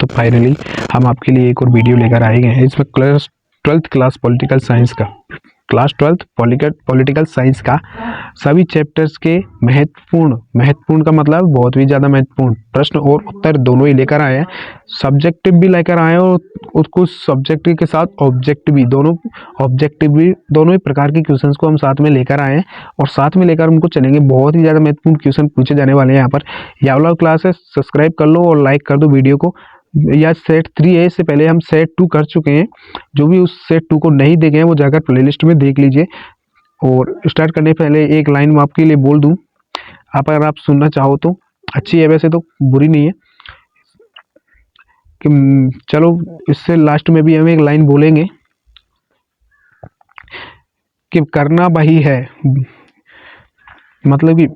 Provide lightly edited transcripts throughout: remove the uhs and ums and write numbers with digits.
तो फाइनली हम आपके लिए एक और वीडियो लेकर आए गए हैं। इसमें class 12th class political science का पॉलिटिकल साइंस का सभी चैप्टर्स के महत्वपूर्ण का मतलब बहुत ही ज़्यादा महत्वपूर्ण प्रश्न और उत्तर दोनों ही लेकर आए हैं। सब्जेक्टिव भी लेकर आए हैं और उसको सब्जेक्टिव के साथ ऑब्जेक्टिव भी दोनों ही प्रकार के क्वेश्चंस को हम साथ में लेकर आए हैं और साथ में लेकर उनको चलेंगे। बहुत ही ज़्यादा महत्वपूर्ण क्वेश्चन पूछे जाने वाले हैं यहाँ पर। ये वाला क्लास है, सब्सक्राइब कर लो और लाइक कर दो वीडियो को। या सेट 3 है, इससे पहले हम सेट 2 कर चुके हैं। जो भी उस सेट 2 को नहीं देखे हैं वो जाकर प्लेलिस्ट में देख लीजिए। और स्टार्ट करने पहले एक लाइन मैं आपके लिए बोल दूं, अगर आप सुनना चाहो तो। अच्छी है, वैसे तो बुरी नहीं है कि चलो इससे लास्ट में भी हम एक लाइन बोलेंगे कि करना वही है, मतलब कि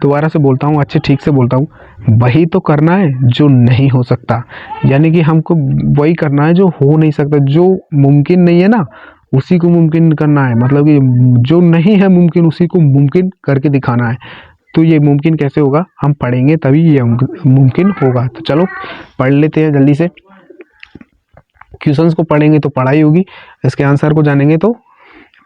दोबारा से बोलता हूँ, अच्छे ठीक से बोलता हूँ, वही तो करना है जो नहीं हो सकता। यानी कि हमको वही करना है जो हो नहीं सकता। जो मुमकिन नहीं है ना उसी को मुमकिन करना है, मतलब कि जो नहीं है मुमकिन उसी को मुमकिन करके दिखाना है। तो ये मुमकिन कैसे होगा, हम पढ़ेंगे तभी ये मुमकिन होगा। तो चलो पढ़ लेते हैं जल्दी से। क्वेश्चंस को पढ़ेंगे तो पढ़ाई होगी, इसके आंसर को जानेंगे तो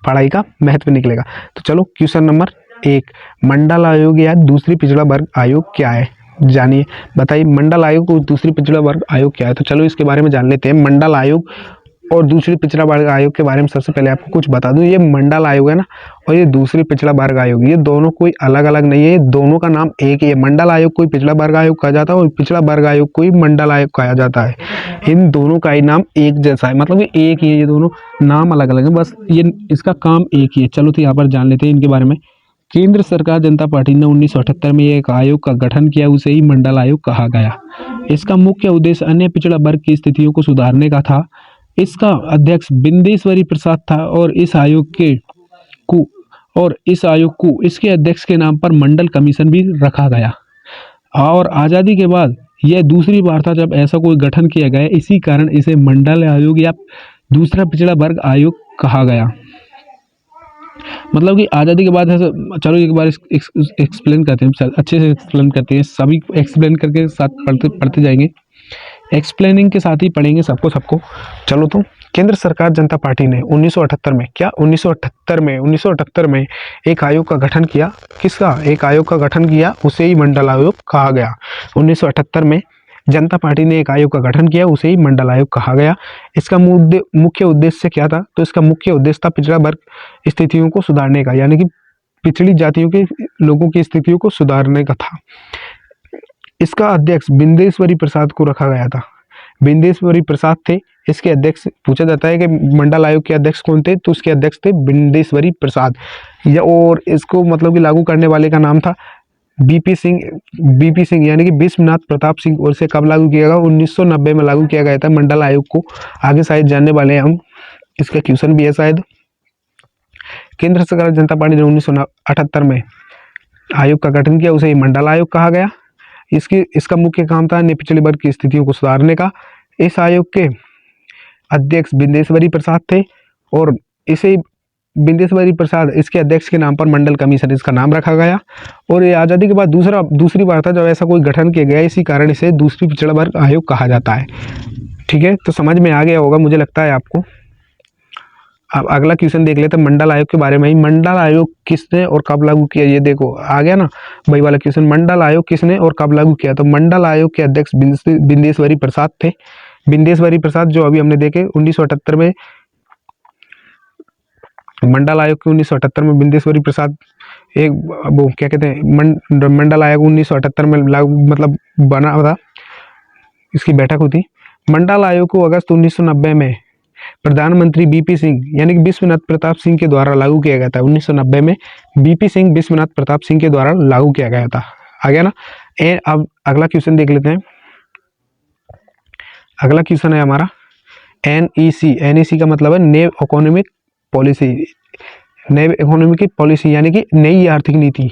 पढ़ाई का महत्व निकलेगा। तो चलो क्वेश्चन नंबर 1, मंडल आयोग या दूसरी पिछड़ा वर्ग आयोग क्या है? जानिए, बताइए मंडल आयोग और दूसरी पिछड़ा वर्ग आयोग क्या है। तो चलो इसके बारे में जान लेते हैं। मंडल आयोग और दूसरी पिछड़ा वर्ग आयोग के बारे में सबसे पहले आपको कुछ बता दूं। ये मंडल आयोग है ना, और ये दूसरी पिछड़ा वर्ग आयोग, ये दोनों कोई अलग अलग नहीं है, दोनों का नाम एक ही है। मंडल आयोग कोई पिछड़ा वर्ग आयोग कहा जाता है और पिछड़ा वर्ग आयोग कोई मंडल आयोग कहा जाता है। इन दोनों का ही नाम एक जैसा है, मतलब ये एक ही है, ये दोनों नाम अलग अलग है, बस ये इसका काम एक ही है। चलो तो यहाँ पर जान लेते हैं इनके बारे में। केंद्र सरकार जनता पार्टी ने 1978 में एक आयोग का गठन किया, उसे ही मंडल आयोग कहा गया। इसका मुख्य उद्देश्य अन्य पिछड़ा वर्ग की स्थितियों को सुधारने का था। इसका अध्यक्ष बिंदेश्वरी प्रसाद था और इस आयोग को इसके अध्यक्ष के नाम पर मंडल कमीशन भी रखा गया। और आज़ादी के बाद यह दूसरी बार था जब ऐसा कोई गठन किया गया, इसी कारण इसे मंडल आयोग या दूसरा पिछड़ा वर्ग आयोग कहा गया। मतलब कि आज़ादी के बाद ऐसा। चलो एक बार एक्सप्लेन करते हैं, अच्छे से एक्सप्लेन करते हैं, सभी एक्सप्लेन करके साथ पढ़ते जाएंगे। एक्सप्लेनिंग के साथ ही पढ़ेंगे सबको। चलो तो केंद्र सरकार जनता पार्टी ने 1978 में एक आयोग का गठन किया। किसका? एक आयोग का गठन किया, उसे ही मंडल आयोग कहा गया। 1978 में जनता पार्टी ने एक आयोग का गठन किया, उसे ही मंडल आयोग कहा गया। इसका मुख्य उद्देश्य क्या था? तो इसका मुख्य उद्देश्य था पिछड़ा वर्ग स्थितियों को सुधारने का, यानी कि पिछड़ी जातियों के लोगों की स्थितियों को सुधारने का था। इसका अध्यक्ष बिंदेश्वरी प्रसाद को रखा गया था। बिंदेश्वरी प्रसाद थे इसके अध्यक्ष। पूछा जाता है कि मंडल आयोग के अध्यक्ष कौन थे, तो उसके अध्यक्ष थे बिंदेश्वरी प्रसाद। और इसको मतलब कि लागू करने वाले का नाम था बीपी सिंह यानी कि विश्वनाथ प्रताप सिंह। और इसे कब लागू किया गया? 1990 में लागू किया गया था मंडल आयोग को। आगे शायद जानने वाले हैं हम, इसका क्वेश्चन भी है शायद। केंद्र सरकार जनता पार्टी ने 1978 में आयोग का गठन किया, उसे मंडल आयोग कहा गया। इसका मुख्य काम था अन्य पिछड़े वर्ग की स्थितियों को सुधारने का। इस आयोग के अध्यक्ष बिंदेश्वरी प्रसाद थे और इसे बिंदेश्वरी प्रसाद इसके अध्यक्ष के नाम पर मंडल कमीशन इसका नाम रखा गया। और ये आज़ादी के बाद दूसरी बार था जब ऐसा कोई गठन किया गया, इसी कारण इसे दूसरी पिछड़ा वर्ग आयोग कहा जाता है। ठीक है, तो समझ में आ गया होगा मुझे लगता है आपको। अब अगला क्वेश्चन देख लेते हैं मंडल आयोग के बारे में ही। मंडल आयोग किसने और कब लागू किया? ये देखो आ गया ना वही वाला क्वेश्चन, मंडल आयोग किसने और कब लागू किया? तो मंडल आयोग के अध्यक्ष बिंदेश्वरी प्रसाद थे। बिंदेश्वरी प्रसाद जो अभी हमने देखे 1978 में मंडल आयोग के 1978 में बिंदेश्वरी प्रसाद एक वो क्या कहते हैं मंडल आयोग 1978 में लागू मतलब बना था, इसकी बैठक हुई थी। मंडल आयोग को अगस्त 1990 में प्रधानमंत्री बीपी सिंह यानी कि विश्वनाथ प्रताप सिंह के द्वारा लागू किया गया था। 1990 में बीपी सिंह विश्वनाथ प्रताप सिंह के द्वारा लागू किया गया था। आ गया ना। अब अगला क्वेश्चन देख लेते हैं। अगला क्वेश्चन है हमारा NEC का मतलब है नेव इकोनॉमिक पॉलिसी यानी कि नई आर्थिक नीति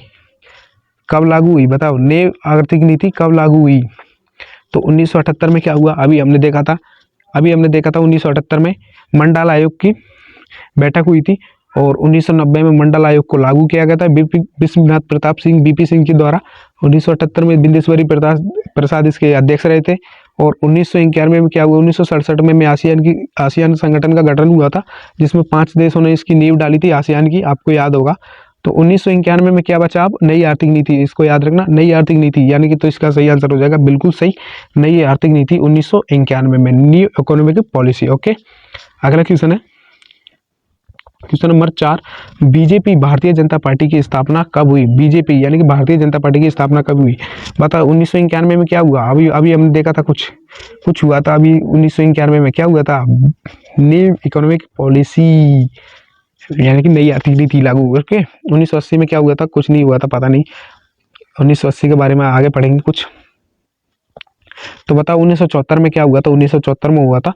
कब लागू हुई? बताओ, नई आर्थिक नीति कब लागू हुई? तो 1978 में क्या हुआ? अभी हमने देखा था 1978 में मंडल आयोग की बैठक हुई थी और 1990 में मंडल आयोग को लागू किया गया था विश्वनाथ प्रताप सिंह बीपी सिंह के द्वारा। 1978 में बिंदेश्वरी प्रसाद इसके अध्यक्ष रहे थे। और 1991 में क्या हुआ, 1967 में आसियान संगठन का गठन हुआ था, जिसमें 5 देशों ने इसकी नींव डाली थी आसियान की, आपको याद होगा। तो 1991 में क्या बचा, अब नई आर्थिक नीति, इसको याद रखना, नई आर्थिक नीति, यानी कि तो इसका सही आंसर हो जाएगा बिल्कुल सही, नई आर्थिक नीति 1991 में, न्यू इकोनॉमिक पॉलिसी। ओके, अगला क्वेश्चन है question number 4, BJP Bharatiya Janata party की स्थापना कब हुई। बीजेपी यानी कि भारतीय जनता पार्टी की स्थापना कब हुई, बताओ। 1991 में क्या हुआ, अभी हमने देखा था, कुछ हुआ था अभी 1991 में, क्या हुआ था, न्यू इकोनॉमिक पॉलिसी, यानी कि नई आर्थिक नीति लागू। ओके, 1980 में क्या हुआ था, कुछ नहीं हुआ था, पता नहीं, 1980 के बारे में आगे पढ़ेंगे कुछ। तो बताओ 1974 में क्या हुआ था। 1974 में हुआ था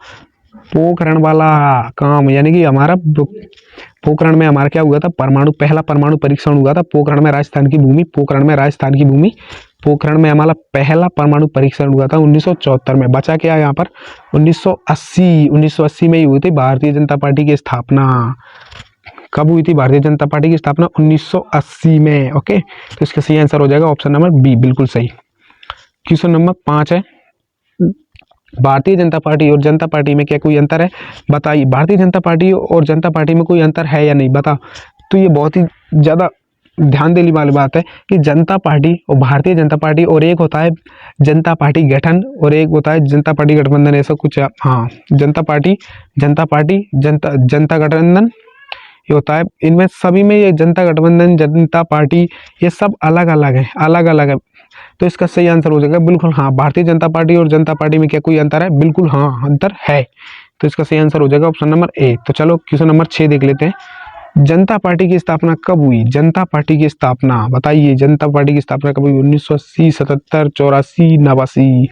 पोखरण वाला काम, यानी कि हमारा पोखरण में हमारा क्या हुआ था, पहला परमाणु परीक्षण हुआ था पोखरण में, राजस्थान की भूमि, पोखरण में हमारा पहला परमाणु परीक्षण हुआ था 1974 में। बचा क्या यहाँ पर, 1980 में ही हुई थी भारतीय जनता पार्टी की स्थापना। कब हुई थी भारतीय जनता पार्टी की स्थापना, 1980 में। ओके, तो इसका सही आंसर हो जाएगा ऑप्शन नंबर बी, बिल्कुल सही। क्वेश्चन नंबर 5 है, भारतीय जनता पार्टी और जनता पार्टी में क्या कोई अंतर है, बताइए। भारतीय जनता पार्टी और जनता पार्टी में कोई अंतर है या नहीं, बताओ। तो ये बहुत ही ज़्यादा ध्यान देने वाली बात है कि जनता पार्टी और भारतीय जनता पार्टी, और एक होता है जनता पार्टी गठन और एक होता है जनता पार्टी गठबंधन, ऐसा कुछ है। हाँ, जनता पार्टी जनता गठबंधन ये होता है, इनमें सभी में ये जनता गठबंधन, जनता पार्टी, ये सब अलग अलग है। तो इसका सही आंसर हो जाएगा बिल्कुल हाँ, भारतीय जनता पार्टी और जनता पार्टी में क्या कोई अंतर है, बिल्कुल हाँ अंतर है। तो इसका सही आंसर हो जाएगा ऑप्शन नंबर ए। तो चलो क्वेश्चन नंबर 6 देख लेते हैं। जनता पार्टी की स्थापना कब हुई, जनता पार्टी की स्थापना बताइए, जनता पार्टी की स्थापना कब हुई, 1980, 77, 84, 89,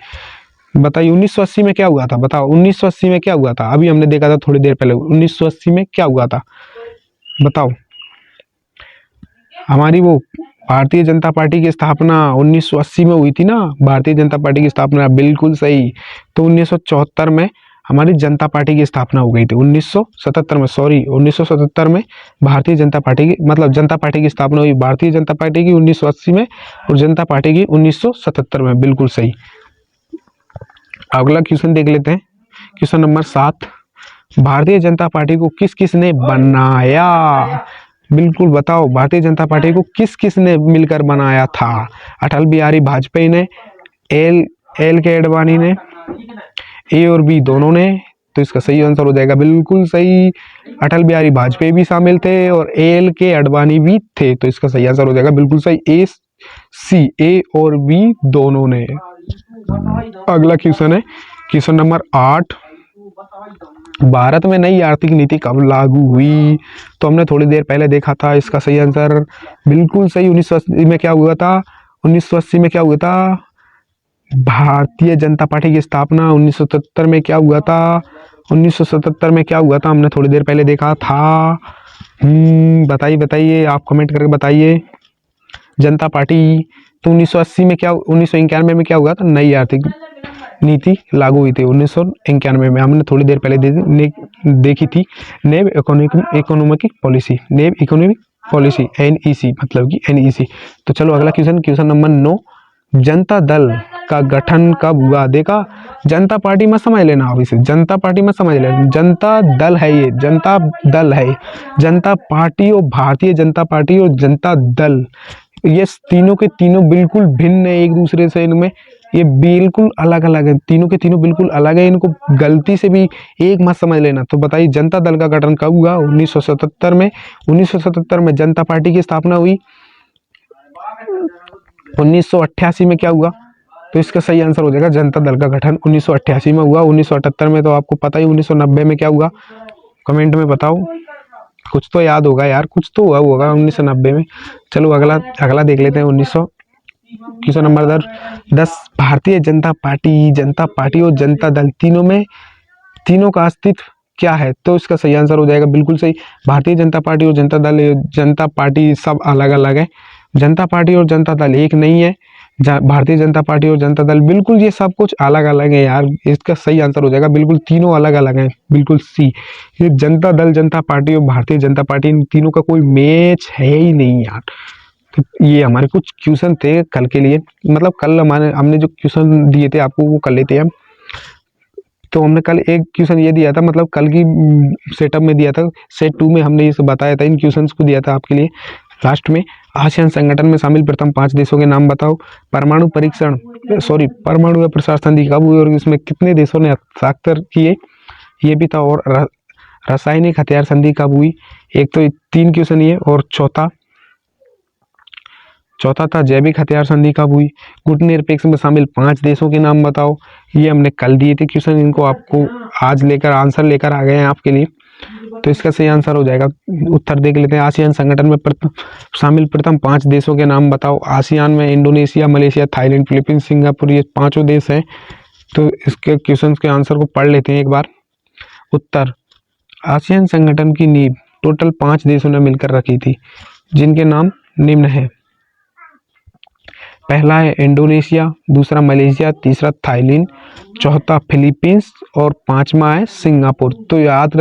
बताइए। 1980 में क्या हुआ था, बताओ। 1980 में क्या हुआ था, अभी हमने देखा था थोड़ी देर पहले, 1980 में क्या हुआ था, बताओ। हमारी वो भारतीय जनता पार्टी की स्थापना 1980 में हुई थी ना, भारतीय जनता पार्टी की स्थापना, बिल्कुल सही। तो 1974 में हमारी जनता पार्टी की स्थापना हो गई थी, 1977 में भारतीय जनता पार्टी की, मतलब जनता पार्टी की स्थापना हुई भारतीय जनता पार्टी की 1980 में, और जनता पार्टी की 1977 में, बिल्कुल सही। अगला क्वेश्चन देख लेते हैं, question number 7, Bharatiya Janata party को किस किस ने बनाया, बिल्कुल बताओ। भारतीय जनता पार्टी को किस किस ने मिलकर बनाया था, अटल बिहारी वाजपेयी ने, एल के अडवाणी ने, ए और बी दोनों ने। तो इसका सही आंसर हो जाएगा बिल्कुल सही, अटल बिहारी वाजपेयी भी शामिल थे और एल के अडवाणी भी थे। तो इसका सही आंसर हो जाएगा बिल्कुल सही, ए और बी दोनों ने। अगला क्वेश्चन है क्वेश्चन नंबर 8, भारत में नई आर्थिक नीति कब लागू हुई, तो हमने थोड़ी देर पहले देखा था। इसका सही आंसर बिल्कुल सही, 1980 में क्या हुआ था, 1980 में क्या हुआ था, भारतीय जनता पार्टी की स्थापना। 1977 में क्या हुआ था, 1977 में क्या हुआ था, हमने थोड़ी देर पहले देखा था। बताइए, आप कमेंट करके बताइए। जनता पार्टी तो 1980 में क्या, 1991 में क्या हुआ था, नई आर्थिक नीति लागू हुई थी 1991 में, हमने थोड़ी देर पहले देखी थी। नेव इकोनॉमिक पॉलिसी NEC, मतलब कि NEC। तो चलो अगला क्वेश्चन नंबर 9, जनता दल का गठन कब हुआ, देखा। जनता पार्टी में समझ लेना, अभी से जनता पार्टी में समझ लेना, जनता दल है ये, जनता दल है, जनता पार्टी और भारतीय जनता पार्टी और जनता दल, ये तीनों के तीनों बिल्कुल भिन्न है एक दूसरे से, इनमें ये बिल्कुल अलग अलग है, तीनों के तीनों बिल्कुल अलग है, इनको गलती से भी एक मत समझ लेना। तो बताइए जनता दल का गठन कब हुआ, 1977 में। 1977 में जनता पार्टी की स्थापना हुई। 1988 में क्या हुआ, तो इसका सही आंसर हो जाएगा जनता दल का गठन 1988 में हुआ। 1978 में तो आपको पता ही, 1990 में क्या हुआ, कमेंट में बताओ, कुछ तो याद होगा यार, कुछ तो हुआ होगा 1990 में। चलो अगला देख लेते हैं। Question number 10, Bharatiya Janata party और जनता दल तीनों का अस्तित्व क्या है, तो इसका सही आंसर हो जाएगा बिल्कुल सही, भारतीय जनता पार्टी और जनता दल, जनता पार्टी सब अलग अलग है, जनता पार्टी और जनता दल एक नहीं है। भारतीय जनता पार्टी और जनता दल बिल्कुल ये सब कुछ अलग अलग है यार, इसका सही आंसर हो जाएगा बिल्कुल तीनों अलग अलग हैं, बिल्कुल सी। ये जनता दल, जनता पार्टी और भारतीय जनता पार्टी, इन तीनों का कोई मैच है ही नहीं यार। तो ये हमारे कुछ क्वेश्चन थे कल के लिए, मतलब कल हमने जो क्वेश्चन दिए थे आपको वो कर लेते हैं हम। तो हमने कल एक क्वेश्चन ये दिया था, मतलब कल की सेटअप में दिया था, सेट 2 में हमने ये सब बताया था, इन क्वेश्चंस को दिया था आपके लिए लास्ट में। आसियान संगठन में शामिल प्रथम 5 देशों के नाम बताओ। परमाणु प्रसार संधि कब हुई और इसमें कितने देशों ने हस्ताक्षर किए, ये भी था। और रासायनिक हथियार संधि कब हुई, एक तो 3 क्वेश्चन ये, और चौथा था जैविक हथियार संधि कब हुई। गुटनिरपेक्ष में शामिल 5 देशों के नाम बताओ, ये हमने कल दिए थे क्वेश्चन, इनको आपको आज लेकर आंसर लेकर आ गए हैं आपके लिए। तो इसका सही आंसर हो जाएगा, उत्तर देख लेते हैं। आसियान संगठन में शामिल प्रथम 5 देशों के नाम बताओ। आसियान में Indonesia, Malaysia, Thailand, Philippines, Singapore, ये 5 देश हैं। तो इसके क्वेश्चन के आंसर को पढ़ लेते हैं एक बार। उत्तर, आसियान संगठन की नींव टोटल 5 देशों ने मिलकर रखी थी, जिनके नाम निम्न है। पहला है इंडोनेशिया, दूसरा मलेशिया, तीसरा थाईलैंड, चौथा फिलीपींस और 5वां है सिंगापुर। तो याद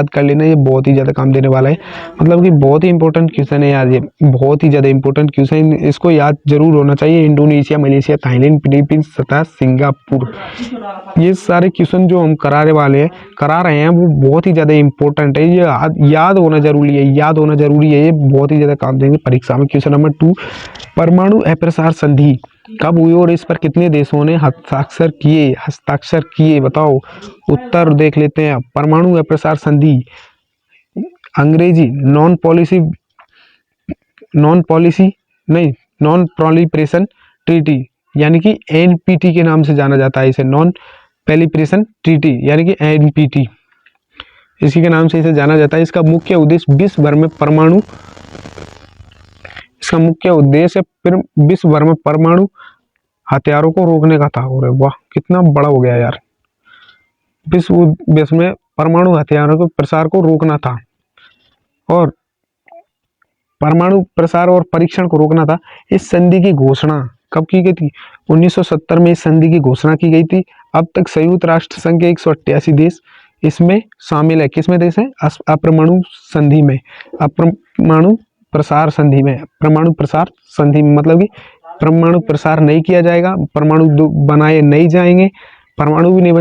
कर लेना, ये बहुत ही ज़्यादा काम देने वाला है, मतलब कि बहुत ही इंपॉर्टेंट क्वेश्चन है यार, ये बहुत ही ज़्यादा इंपॉर्टेंट क्वेश्चन, इसको याद जरूर होना चाहिए। इंडोनेशिया, मलेशिया, थाईलैंड, फिलीपींस तथा सिंगापुर, ये सारे क्वेश्चन जो हम करा रहे हैं वो बहुत ही ज़्यादा इंपॉर्टेंट है, ये याद होना जरूरी है, ये बहुत ही ज़्यादा काम देंगे परीक्षा में। क्वेश्चन नंबर 2, परमाणु अप्रसार संधि कब हुई और इस पर कितने देशों ने हस्ताक्षर किए बताओ। उत्तर देख लेते हैं। परमाणु अप्रसार संधि अंग्रेजी नॉन प्रोलिफरेशन ट्रीटी यानी कि एनपीटी के नाम से जाना जाता है इसे, नॉन प्रोलिफरेशन ट्रीटी यानी कि एनपीटी, इसी के नाम से इसे जाना जाता है। इसका मुख्य उद्देश्य विश्व भर में परमाणु हथियारों को रोकने का था। और वाह कितना बड़ा हो गया यार, विश्व में परमाणु हथियारों के प्रसार को रोकना था और परमाणु प्रसार और परीक्षण को रोकना था। इस संधि की घोषणा कब की गई थी? 1970 में इस संधि की घोषणा की गई थी। अब तक संयुक्त राष्ट्र संघ के 188 देश इसमें शामिल है। किसमें देश है? अपरमाणु संधि में, अपरमाणु प्रसार संधि में, परमाणु प्रसार संधि में, मतलब कि परमाणु प्रसार नहीं किया जाएगा, परमाणु बनाए नहीं जाएंगे, परमाणु भी नहीं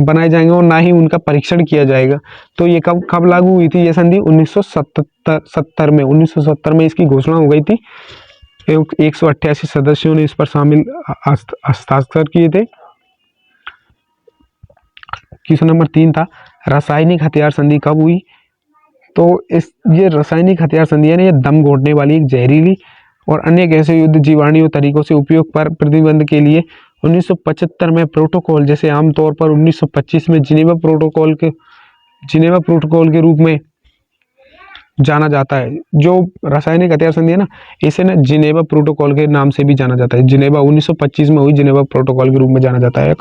बनाए जाएंगे और ना ही उनका परीक्षण किया जाएगा। तो ये कब लागू हुई थी ये संधि? 1970 में। 1970 में इसकी घोषणा हो गई थी। 188 सदस्यों ने इस पर शामिल हस्ताक्षर किए थे। क्वेश्चन नंबर 3 था रासायनिक हथियार संधि कब हुई? तो ये रासायनिक हथियार संधि है ना, ये दम घोटने वाली एक जहरीली और अन्य ऐसे युद्ध जीवाणु तरीकों से उपयोग पर प्रतिबंध के लिए 1975 में प्रोटोकॉल, जैसे आमतौर पर 1925 में जिनेवा प्रोटोकॉल के रूप में जाना जाता है। जो रासायनिक हथियार संधि है ना, इसे ना जिनेवा प्रोटोकॉल के नाम से भी जाना जाता है। जिनेवा 1925 में हुई, जिनेवा प्रोटोकॉल के रूप में जाना जाता है।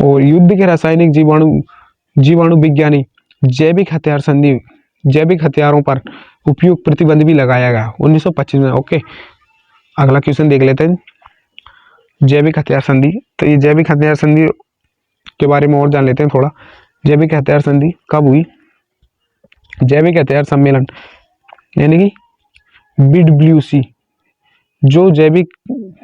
और युद्ध के रासायनिक जीवाणु विज्ञानी जैविक हथियारों पर उपयोग प्रतिबंध भी लगाया गया 1925 में। ओके, अगला क्वेश्चन देख लेते हैं, जैविक हथियार संधि। तो ये जैविक हथियार संधि के बारे में और जान लेते हैं थोड़ा। जैविक हथियार संधि कब हुई? जैविक हथियार सम्मेलन यानी कि BWC, जो जैविक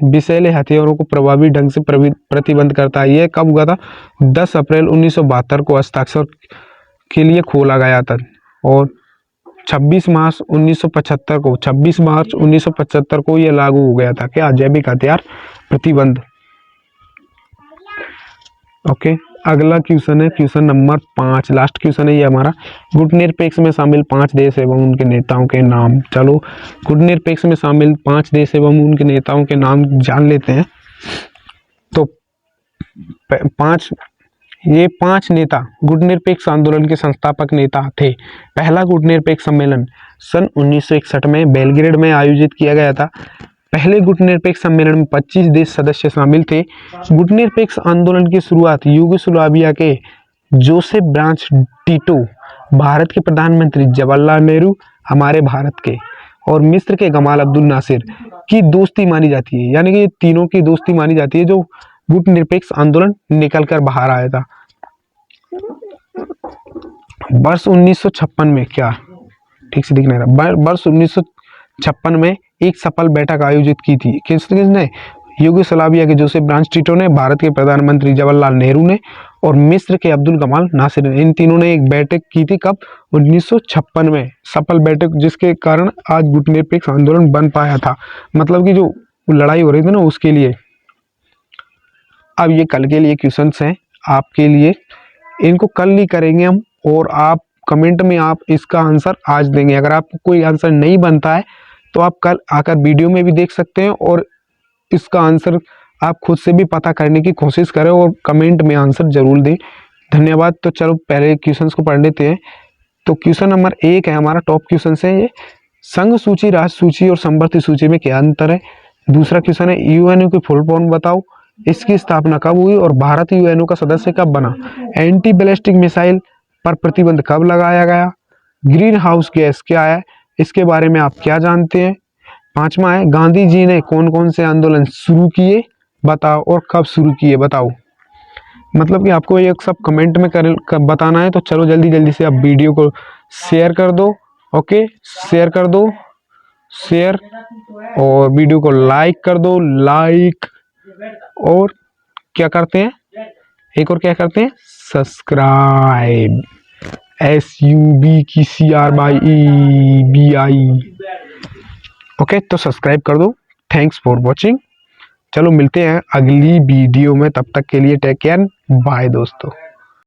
विषैले हथियारों को प्रभावी ढंग से प्रतिबंध करता है, यह कब हुआ था? 10 अप्रैल 1972 को हस्ताक्षर के लिए खोला गया था और 26 मार्च 1975 को यह लागू हो गया था। क्या? जैविक हथियार प्रतिबंध। ओके, अगला क्वेश्चन है क्वेश्चन नंबर 5, लास्ट क्वेश्चन है ये हमारा। गुटनिरपेक्ष में शामिल 5 देश एवं उनके नेताओं के नाम। चलो, गुटनिरपेक्ष में शामिल 5 देश एवं उनके नेताओं के नाम जान लेते हैं। तो 5 नेता गुटनिरपेक्ष आंदोलन के संस्थापक नेता थे। पहला गुटनिरपेक्ष सम्मेलन सन 1961 में बेलग्रेड में आयोजित किया गया था। पहले गुटनिरपेक्ष सम्मेलन में 25 देश सदस्य शामिल थे। गुटनिरपेक्ष आंदोलन की शुरुआत यूगोस्लाविया के जोसेफ ब्रांच टिटो, भारत के प्रधानमंत्री जवाहरलाल नेहरू, हमारे भारत के, और मिस्र के गमाल अब्दुल नासिर की दोस्ती मानी जाती है। यानी कि तीनों की दोस्ती मानी जाती है जो गुटनिरपेक्ष आंदोलन निकल कर बाहर आया था। वर्ष 1956 में, क्या ठीक से दिख नहीं रहा, वर्ष 1956 में एक सफल बैठक आयोजित की थी। किसने? यूगोस्लाविया के जोसेफ ब्रांस टिटो ने, भारत के प्रधानमंत्री जवाहरलाल नेहरू ने और मिस्र के अब्दुल कमाल नासिर ने, इन तीनों ने एक बैठक की थी। कब? 1956 में। सफल बैठक जिसके कारण आज गुटनिरपेक्ष आंदोलन बन पाया था, मतलब कि जो लड़ाई हो रही थी ना उसके लिए। अब ये कल के लिए क्वेश्चंस हैं आपके लिए, इनको कल ही करेंगे हम, और आप कमेंट में आप इसका आंसर आज देंगे। अगर आपको कोई आंसर नहीं बनता है तो आप कल आकर वीडियो में भी देख सकते हैं और इसका आंसर आप खुद से भी पता करने की कोशिश करें और कमेंट में आंसर जरूर दें। धन्यवाद। तो चलो पहले क्वेश्चंस को पढ़ लेते हैं। तो क्वेश्चन नंबर 1 है हमारा, टॉप क्वेश्चन है ये, संघ सूची, राष्ट्र सूची और समवर्ती सूची में क्या अंतर है। दूसरा क्वेश्चन है, यूएनओ की फुल फॉर्म बताओ, इसकी स्थापना कब हुई और भारत यूएनओ का सदस्य कब बना। एंटी बैलिस्टिक मिसाइल पर प्रतिबंध कब लगाया गया। ग्रीन हाउस गैस क्या है, इसके बारे में आप क्या जानते हैं। 5वां है, गांधी जी ने कौन कौन से आंदोलन शुरू किए बताओ और कब शुरू किए बताओ। मतलब कि आपको ये सब कमेंट में बताना है। तो चलो जल्दी जल्दी से आप वीडियो को शेयर कर दो। ओके, शेयर कर दो, शेयर, और वीडियो को लाइक कर दो, लाइक, और क्या करते हैं, एक और क्या करते हैं, सब्सक्राइब, SUBKCRBI। ओके, तो सब्सक्राइब कर दो। Thanks for watching. चलो मिलते हैं अगली वीडियो में, तब तक के लिए टेक केयर, बाय दोस्तों।